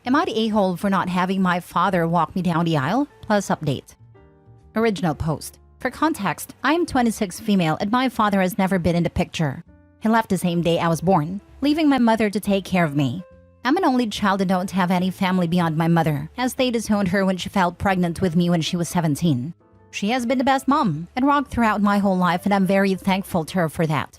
Am I the a-hole for not having my father walk me down the aisle? Plus update. Original post. For context, I am 26 female and my father has never been in the picture. He left the same day I was born, leaving my mother to take care of me. I'm an only child and don't have any family beyond my mother, as they disowned her when she fell pregnant with me when she was 17. She has been the best mom and rocked throughout my whole life, and I'm very thankful to her for that.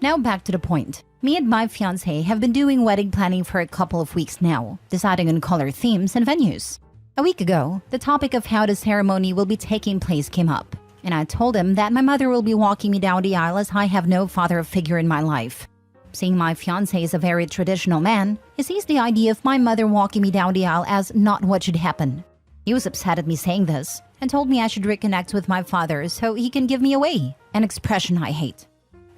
Now back to the point. Me and my fiancé have been doing wedding planning for a couple of weeks now, deciding on color themes and venues. A week ago, the topic of how the ceremony will be taking place came up, and I told him that my mother will be walking me down the aisle as I have no father figure in my life. Seeing my fiancé is a very traditional man, he sees the idea of my mother walking me down the aisle as not what should happen. He was upset at me saying this, and told me I should reconnect with my father so he can give me away, an expression I hate.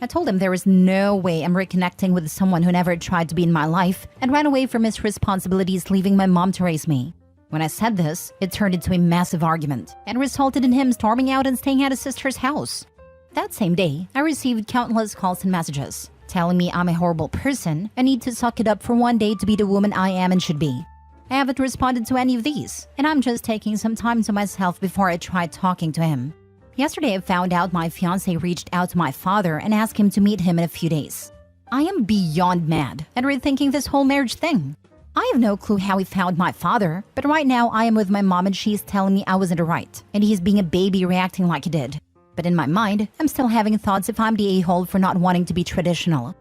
I told him there is no way I'm reconnecting with someone who never tried to be in my life and ran away from his responsibilities, leaving my mom to raise me. When I said this, it turned into a massive argument and resulted in him storming out and staying at his sister's house. That same day, I received countless calls and messages telling me I'm a horrible person and need to suck it up for one day to be the woman I am and should be. I haven't responded to any of these, and I'm just taking some time to myself before I try talking to him. Yesterday, I found out my fiancé reached out to my father and asked him to meet him in a few days. I am beyond mad and rethinking this whole marriage thing. I have no clue how he found my father, but right now I am with my mom and she's telling me I wasn't right, and he's being a baby reacting like he did. But in my mind, I'm still having thoughts if I'm the a-hole for not wanting to be traditional.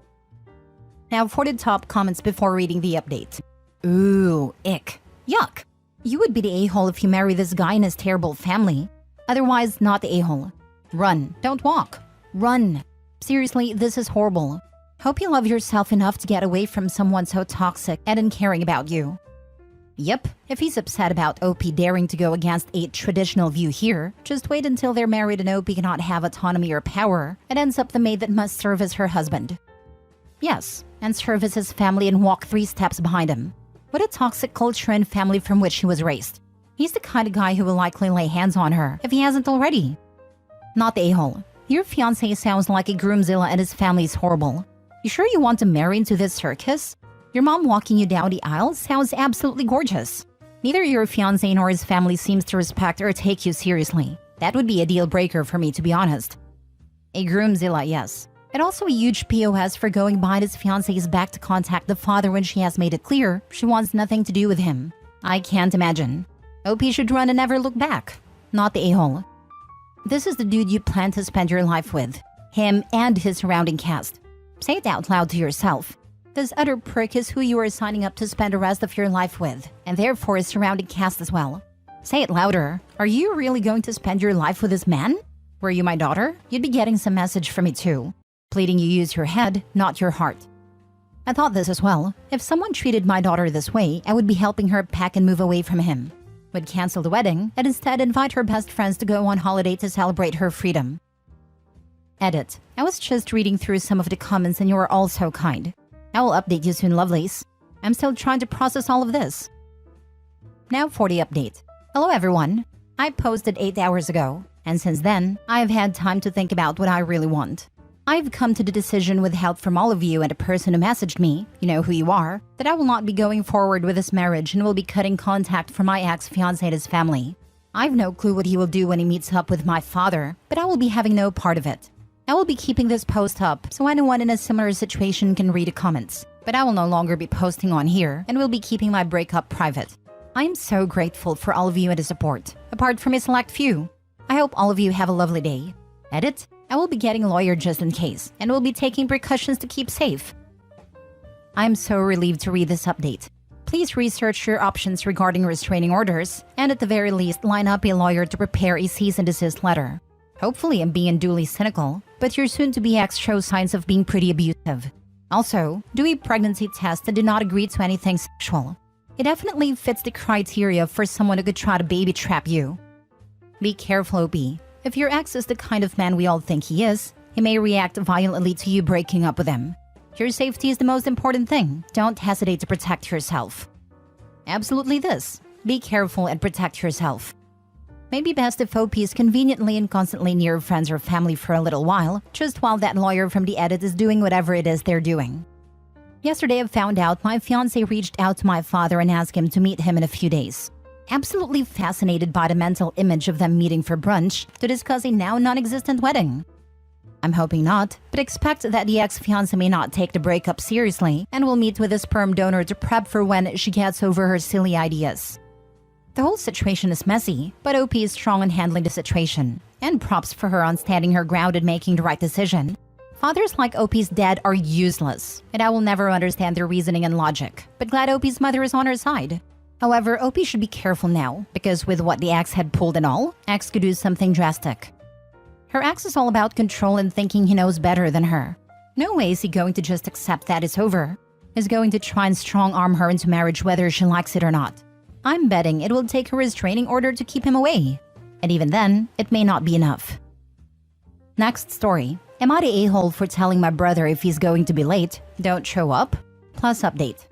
Now for the top comments before reading the update. Ooh, ick. Yuck. You would be the a-hole if you marry this guy in his terrible family. Otherwise, not the a-hole. Run. Don't walk. Run. Seriously, this is horrible. Hope you love yourself enough to get away from someone so toxic and uncaring about you. Yep, if he's upset about OP daring to go against a traditional view here, just wait until they're married and OP cannot have autonomy or power and ends up the maid that must serve as her husband. Yes, and serve as his family and walk 3 steps behind him. What a toxic culture and family from which he was raised. He's the kind of guy who will likely lay hands on her if he hasn't already. Not the a-hole. Your fiancé sounds like a groomzilla and his family is horrible. You sure you want to marry into this circus? Your mom walking you down the aisle sounds absolutely gorgeous. Neither your fiancé nor his family seems to respect or take you seriously. That would be a deal breaker for me, to be honest. A groomzilla, yes. And also a huge POS for going behind his fiancé's back to contact the father when she has made it clear she wants nothing to do with him. I can't imagine. OP should run and never look back. Not the a-hole. This is the dude you plan to spend your life with. Him and his surrounding cast. Say it out loud to yourself. This other prick is who you are signing up to spend the rest of your life with, and therefore his surrounding cast as well. Say it louder. Are you really going to spend your life with this man? Were you my daughter? You'd be getting some message from me too. Pleading you use your head, not your heart. I thought this as well. If someone treated my daughter this way, I would be helping her pack and move away from him. Would cancel the wedding and instead invite her best friends to go on holiday to celebrate her freedom. Edit. I was just reading through some of the comments and you are all so kind. I will update you soon, lovelies. I'm still trying to process all of this. Now for the update. Hello everyone. I posted 8 hours ago, and since then, I've had time to think about what I really want. I've come to the decision with help from all of you and a person who messaged me, you know who you are, that I will not be going forward with this marriage and will be cutting contact from my ex-fiancé and his family. I've no clue what he will do when he meets up with my father, but I will be having no part of it. I will be keeping this post up so anyone in a similar situation can read the comments, but I will no longer be posting on here and will be keeping my breakup private. I am so grateful for all of you and the support, apart from a select few. I hope all of you have a lovely day. Edit. I will be getting a lawyer just in case, and will be taking precautions to keep safe. I'm so relieved to read this update. Please research your options regarding restraining orders, and at the very least line up a lawyer to prepare a cease and desist letter. Hopefully I'm being unduly cynical, but your soon-to-be ex shows signs of being pretty abusive. Also, do a pregnancy test and do not agree to anything sexual. It definitely fits the criteria for someone who could try to baby trap you. Be careful, OP. If your ex is the kind of man we all think he is, he may react violently to you breaking up with him. Your safety is the most important thing. Don't hesitate to protect yourself. Absolutely this. Be careful and protect yourself. Maybe best if OP is conveniently and constantly near friends or family for a little while, just while that lawyer from the edit is doing whatever it is they're doing. Yesterday I found out my fiancé reached out to my father and asked him to meet him in a few days. Absolutely fascinated by the mental image of them meeting for brunch to discuss a now non-existent wedding. I'm hoping not, but expect that the ex-fiancé may not take the breakup seriously and will meet with a sperm donor to prep for when she gets over her silly ideas. The whole situation is messy, but OP is strong in handling the situation, and props for her on standing her ground and making the right decision. Fathers like OP's dad are useless, and I will never understand their reasoning and logic, but glad OP's mother is on her side. However, OP should be careful now, because with what the ex had pulled and all, ex could do something drastic. Her ex is all about control and thinking he knows better than her. No way is he going to just accept that it's over. He's going to try and strong-arm her into marriage whether she likes it or not. I'm betting it will take a restraining order to keep him away. And even then, it may not be enough. Next story. Am I the a-hole for telling my brother if he's going to be late, don't show up? Plus update.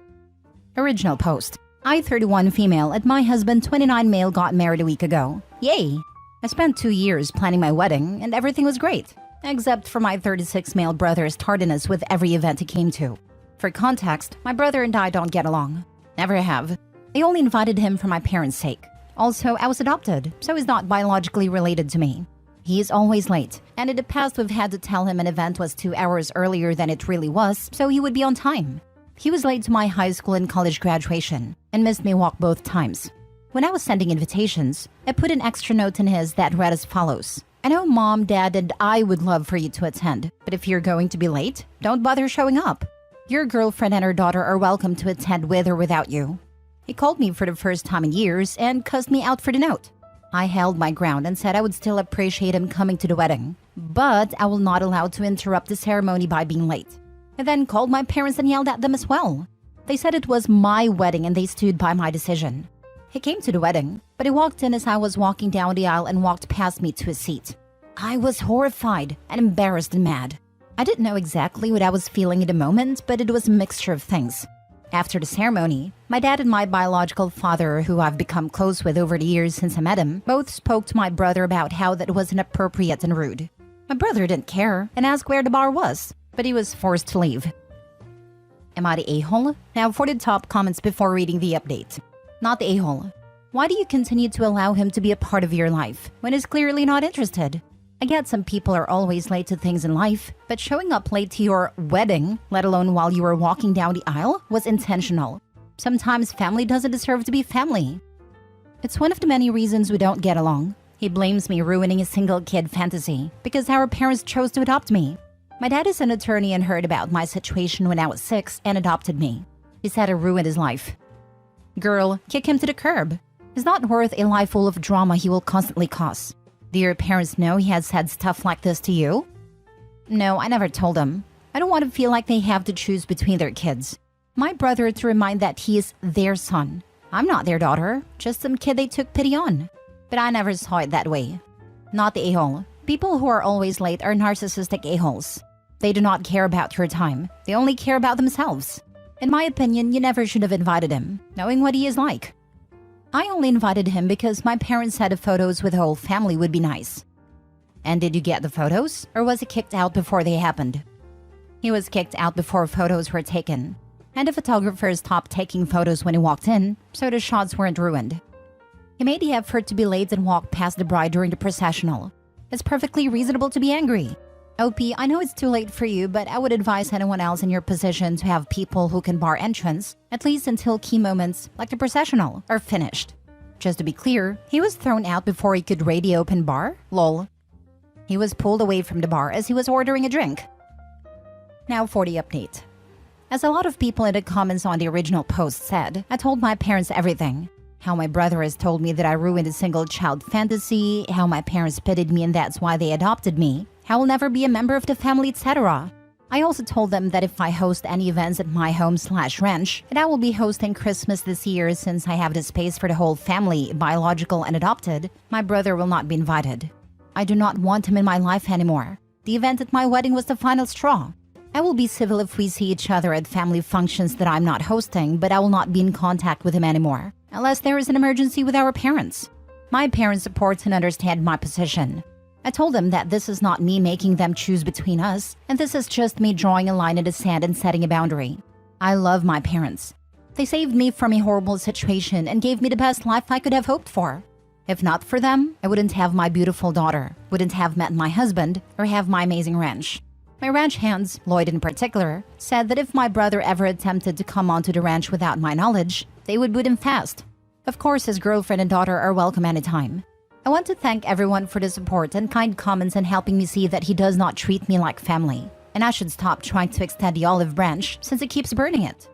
Original post. I, 31 female, and my husband, 29 male, got married a week ago. Yay! I spent 2 years planning my wedding, and everything was great. Except for my 36 male brother's tardiness with every event he came to. For context, my brother and I don't get along. Never have. I only invited him for my parents' sake. Also, I was adopted, so he's not biologically related to me. He is always late, and in the past we've had to tell him an event was 2 hours earlier than it really was, so he would be on time. He was late to my high school and college graduation, and missed me walk both times. When I was sending invitations, I put an extra note in his that read as follows. I know Mom, Dad, and I would love for you to attend, but if you're going to be late, don't bother showing up. Your girlfriend and her daughter are welcome to attend with or without you. He called me for the first time in years and cussed me out for the note. I held my ground and said I would still appreciate him coming to the wedding, but I will not allow to interrupt the ceremony by being late. I then called my parents and yelled at them as well. They said it was my wedding and they stood by my decision. He came to the wedding, but he walked in as I was walking down the aisle and walked past me to his seat. I was horrified and embarrassed and mad. I didn't know exactly what I was feeling in the moment, but it was a mixture of things. After the ceremony, my dad and my biological father, who I've become close with over the years since I met him, both spoke to my brother about how that was inappropriate and rude. My brother didn't care and asked where the bar was, but he was forced to leave. Am I the a-hole? Now for the top comments before reading the update. Not the a-hole. Why do you continue to allow him to be a part of your life when he's clearly not interested? I get some people are always late to things in life, but showing up late to your wedding, let alone while you were walking down the aisle, was intentional. Sometimes family doesn't deserve to be family. It's one of the many reasons we don't get along. He blames me ruining a single kid fantasy because our parents chose to adopt me. My dad is an attorney and heard about my situation when I was 6 and adopted me. He said I ruined his life. Girl, kick him to the curb. He's not worth a life full of drama he will constantly cause. Do your parents know he has said stuff like this to you? No, I never told them. I don't want to feel like they have to choose between their kids. My brother to remind that he is their son. I'm not their daughter, just some kid they took pity on. But I never saw it that way. Not the a-hole. People who are always late are narcissistic a-holes. They do not care about your time. They only care about themselves. In my opinion, you never should have invited him, knowing what he is like. I only invited him because my parents said the photos with the whole family would be nice. And did you get the photos, or was he kicked out before they happened? He was kicked out before photos were taken, and the photographer stopped taking photos when he walked in, so the shots weren't ruined. He made the effort to be late and walked past the bride during the processional. It's perfectly reasonable to be angry. OP, I know it's too late for you, but I would advise anyone else in your position to have people who can bar entrance, at least until key moments, like the processional, are finished. Just to be clear, he was thrown out before he could raid the open bar? Lol. He was pulled away from the bar as he was ordering a drink. Now for the update. As a lot of people in the comments on the original post said, I told my parents everything. How my brother has told me that I ruined a single child fantasy, how my parents pitied me and that's why they adopted me, I will never be a member of the family, etc. I also told them that if I host any events at my home/ranch, that I will be hosting Christmas this year since I have the space for the whole family, biological and adopted, my brother will not be invited. I do not want him in my life anymore. The event at my wedding was the final straw. I will be civil if we see each other at family functions that I'm not hosting, but I will not be in contact with him anymore, unless there is an emergency with our parents. My parents support and understand my position. I told them that this is not me making them choose between us, and this is just me drawing a line in the sand and setting a boundary. I love my parents. They saved me from a horrible situation and gave me the best life I could have hoped for. If not for them, I wouldn't have my beautiful daughter, wouldn't have met my husband, or have my amazing ranch. My ranch hands, Lloyd in particular, said that if my brother ever attempted to come onto the ranch without my knowledge, they would boot him fast. Of course, his girlfriend and daughter are welcome anytime. I want to thank everyone for the support and kind comments and helping me see that he does not treat me like family, and I should stop trying to extend the olive branch since it keeps burning it.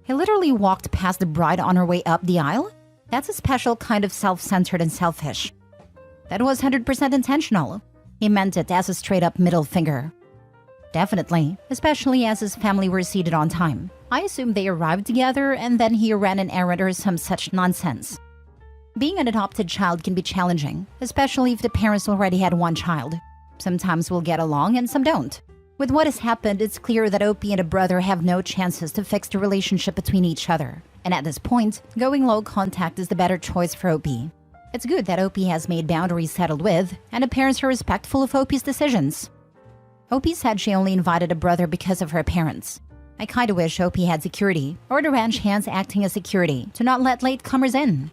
He literally walked past the bride on her way up the aisle? That's a special kind of self-centered and selfish. That was 100% intentional. He meant it as a straight-up middle finger. Definitely, especially as his family were seated on time. I assume they arrived together and then he ran an errand or some such nonsense. Being an adopted child can be challenging, especially if the parents already had one child. Sometimes we'll get along and some don't. With what has happened, it's clear that Opie and a brother have no chances to fix the relationship between each other. And at this point, going low contact is the better choice for Opie. It's good that Opie has made boundaries settled with, and the parents are respectful of Opie's decisions. Opie said she only invited a brother because of her parents. I kinda wish Opie had security, or the ranch hands acting as security, to not let latecomers in.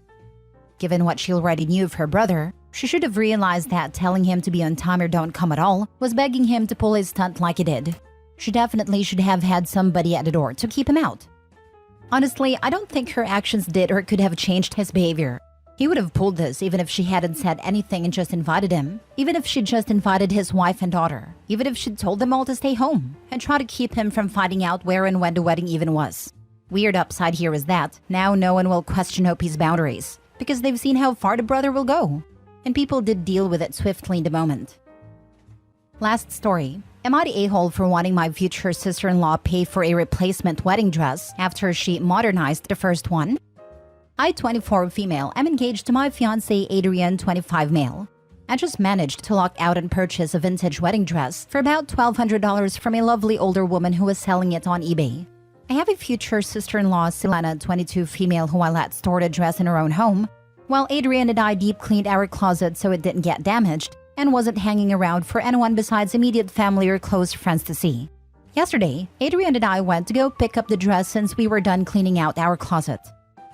Given what she already knew of her brother, she should have realized that telling him to be on time or don't come at all was begging him to pull his stunt like he did. She definitely should have had somebody at the door to keep him out. Honestly, I don't think her actions did or could have changed his behavior. He would have pulled this even if she hadn't said anything and just invited him, even if she'd just invited his wife and daughter, even if she'd told them all to stay home, and try to keep him from finding out where and when the wedding even was. Weird upside here is that now no one will question Opie's boundaries, because they've seen how far the brother will go. And people did deal with it swiftly in the moment. Last story. Am I the a-hole for wanting my future sister-in-law pay for a replacement wedding dress after she modernized the first one? I, 24 female, am engaged to my fiancé Adrian, 25 male. I just managed to luck out and purchase a vintage wedding dress for about $1,200 from a lovely older woman who was selling it on eBay. I have a future sister-in-law, Selena, 22 female, who I let store the dress in her own home, while Adrian and I deep cleaned our closet so it didn't get damaged and wasn't hanging around for anyone besides immediate family or close friends to see. Yesterday, Adrian and I went to go pick up the dress since we were done cleaning out our closet.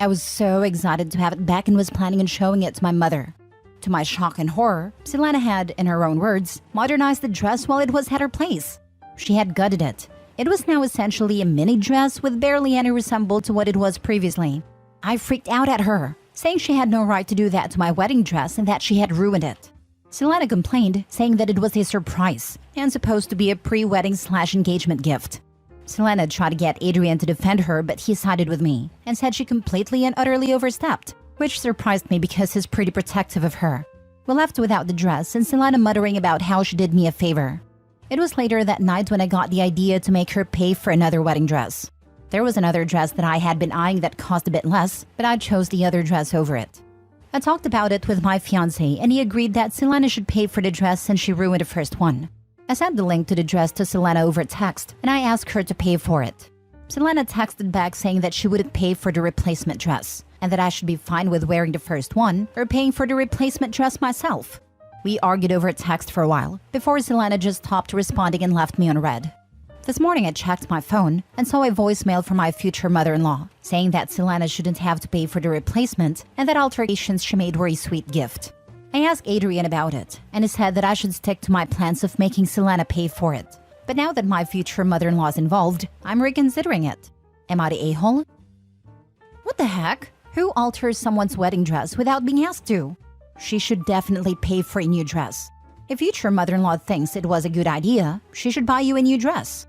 I was so excited to have it back and was planning on showing it to my mother. To my shock and horror, Selena had, in her own words, modernized the dress while it was at her place. She had gutted it. It was now essentially a mini dress with barely any resemblance to what it was previously. I freaked out at her, saying she had no right to do that to my wedding dress and that she had ruined it. Selena complained, saying that it was a surprise and supposed to be a pre-wedding/engagement gift. Selena tried to get Adrian to defend her, but he sided with me and said she completely and utterly overstepped, which surprised me because he's pretty protective of her. We left without the dress and Selena muttering about how she did me a favor. It was later that night when I got the idea to make her pay for another wedding dress. There was another dress that I had been eyeing that cost a bit less, but I chose the other dress over it. I talked about it with my fiancé and he agreed that Selena should pay for the dress since she ruined the first one. I sent the link to the dress to Selena over text and I asked her to pay for it. Selena texted back saying that she wouldn't pay for the replacement dress and that I should be fine with wearing the first one or paying for the replacement dress myself. We argued over text for a while before Selena just stopped responding and left me on read. This morning I checked my phone and saw a voicemail from my future mother-in-law saying that Selena shouldn't have to pay for the replacement and that alterations she made were a sweet gift. I asked Adrian about it and he said that I should stick to my plans of making Selena pay for it. But now that my future mother-in-law is involved, I'm reconsidering it. Am I the a-hole? What the heck? Who alters someone's wedding dress without being asked to? She should definitely pay for a new dress. If future mother-in-law thinks it was a good idea, she should buy you a new dress.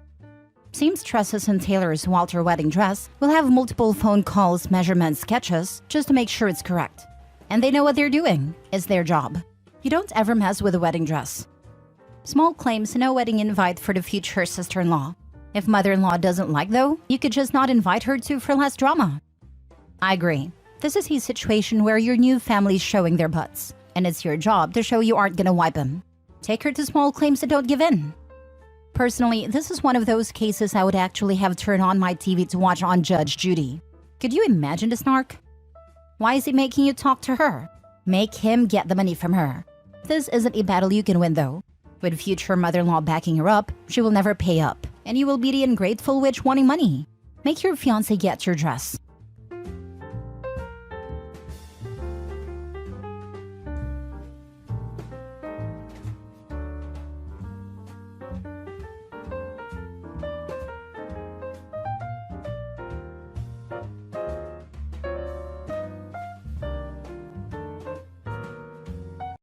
Seamstresses and tailors who alter wedding dress will have multiple phone calls, measurements, sketches, just to make sure it's correct. And they know what they're doing. It's their job. You don't ever mess with a wedding dress. Small claims, no wedding invite for the future sister-in-law. If mother-in-law doesn't like though, you could just not invite her to for less drama. I agree. This is a situation where your new family's showing their butts, and it's your job to show you aren't gonna wipe them. Take her to small claims that don't give in. Personally, this is one of those cases I would actually have turned on my TV to watch on Judge Judy. Could you imagine the snark? Why is he making you talk to her? Make him get the money from her. This isn't a battle you can win though. With future mother-in-law backing her up, she will never pay up, and you will be the ungrateful witch wanting money. Make your fiancé get your dress.